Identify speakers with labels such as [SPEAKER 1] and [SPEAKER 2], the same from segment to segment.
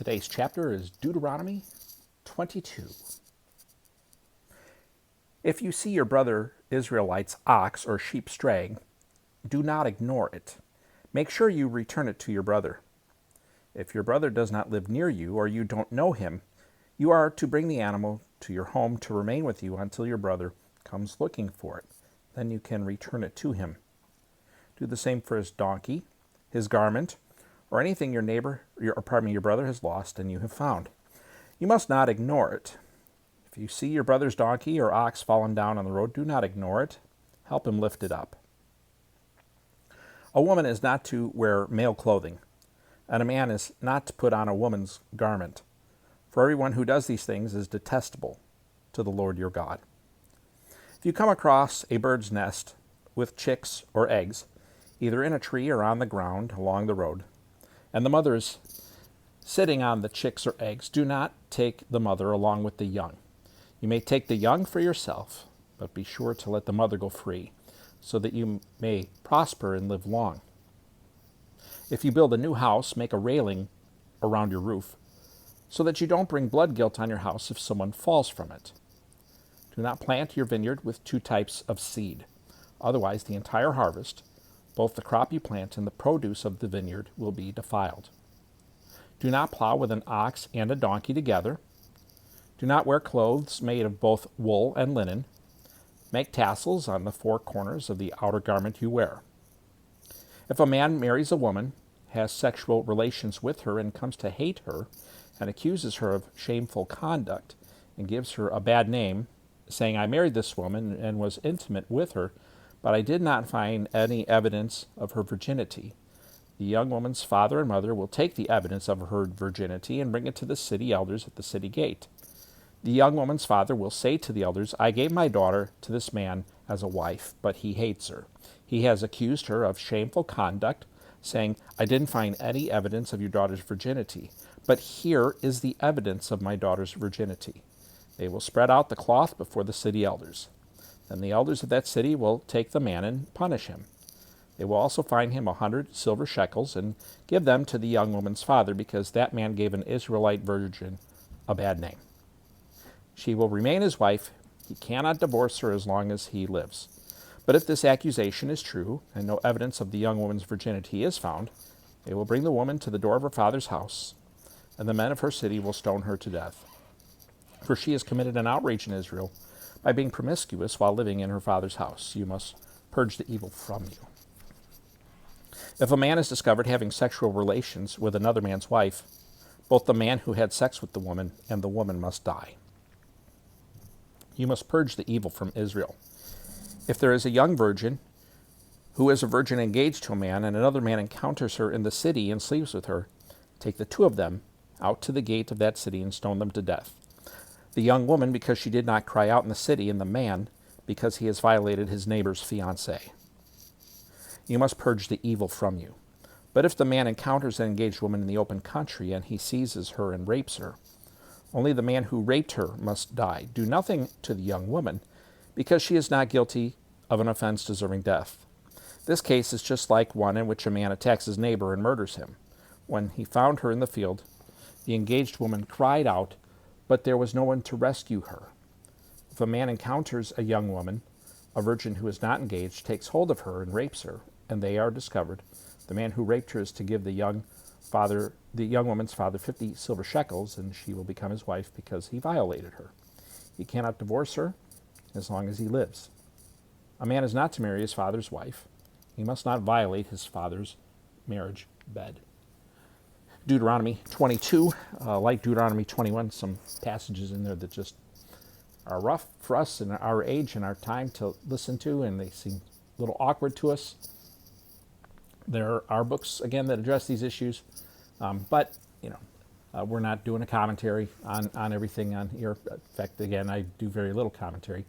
[SPEAKER 1] Today's chapter is Deuteronomy 22. If you see your brother Israelite's ox or sheep straying, do not ignore it. Make sure you return it to your brother. If your brother does not live near you or you don't know him, you are to bring the animal to your home to remain with you until your brother comes looking for it. Then you can return it to him. Do the same for his donkey, his garment, or anything your brother has lost and you have found. You must not ignore it. If you see your brother's donkey or ox fallen down on the road, do not ignore it. Help him lift it up. A woman is not to wear male clothing, and a man is not to put on a woman's garment. For everyone who does these things is detestable to the Lord your God. If you come across a bird's nest with chicks or eggs, either in a tree or on the ground along the road, and the mother is sitting on the chicks or eggs, do not take the mother along with the young. You may take the young for yourself, but be sure to let the mother go free, so that you may prosper and live long. If you build a new house, make a railing around your roof, so that you don't bring blood guilt on your house if someone falls from it. Do not plant your vineyard with two types of seed. Otherwise, the entire harvest, both the crop you plant and the produce of the vineyard, will be defiled. Do not plow with an ox and a donkey together. Do not wear clothes made of both wool and linen. Make tassels on the four corners of the outer garment you wear. If a man marries a woman, has sexual relations with her, and comes to hate her, and accuses her of shameful conduct, and gives her a bad name, saying, I married this woman and was intimate with her, but I did not find any evidence of her virginity, the young woman's father and mother will take the evidence of her virginity and bring it to the city elders at the city gate. The young woman's father will say to the elders, I gave my daughter to this man as a wife, but he hates her. He has accused her of shameful conduct, saying, I didn't find any evidence of your daughter's virginity, but here is the evidence of my daughter's virginity. They will spread out the cloth before the city elders. Then the elders of that city will take the man and punish him. They will also fine him 100 silver shekels and give them to the young woman's father, because that man gave an Israelite virgin a bad name. She will remain his wife. He cannot divorce her as long as he lives. But if this accusation is true, and no evidence of the young woman's virginity is found, they will bring the woman to the door of her father's house, and the men of her city will stone her to death. For she has committed an outrage in Israel by being promiscuous while living in her father's house. You must purge the evil from you. If a man is discovered having sexual relations with another man's wife, both the man who had sex with the woman and the woman must die. You must purge the evil from Israel. If there is a young virgin who is a virgin engaged to a man, and another man encounters her in the city and sleeps with her, take the two of them out to the gate of that city and stone them to death. The young woman, because she did not cry out in the city, and the man, because he has violated his neighbor's fiancée. You must purge the evil from you. But if the man encounters an engaged woman in the open country, and he seizes her and rapes her, only the man who raped her must die. Do nothing to the young woman, because she is not guilty of an offense deserving death. This case is just like one in which a man attacks his neighbor and murders him. When he found her in the field, the engaged woman cried out, but there was no one to rescue her. If a man encounters a young woman, a virgin who is not engaged, takes hold of her and rapes her, and they are discovered, the man who raped her is to give the young woman's father 50 silver shekels, and she will become his wife because he violated her. He cannot divorce her as long as he lives. A man is not to marry his father's wife. He must not violate his father's marriage bed. Deuteronomy 22, like Deuteronomy 21, some passages in there that just are rough for us in our age and our time to listen to, and they seem a little awkward to us. There are books, again, that address these issues, but, we're not doing a commentary on everything on here. In fact, again, I do very little commentary.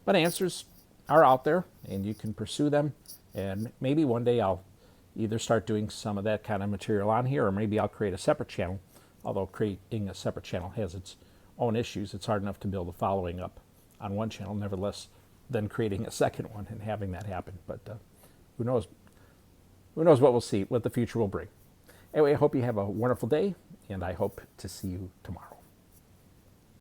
[SPEAKER 1] But answers are out there, and you can pursue them, and maybe one day I'll either start doing some of that kind of material on here, or maybe I'll create a separate channel, although creating a separate channel has its own issues. It's hard enough to build a following up on one channel, nevertheless, than creating a second one and having that happen. But who knows? Who knows what we'll see, what the future will bring. Anyway, I hope you have a wonderful day, and I hope to see you tomorrow.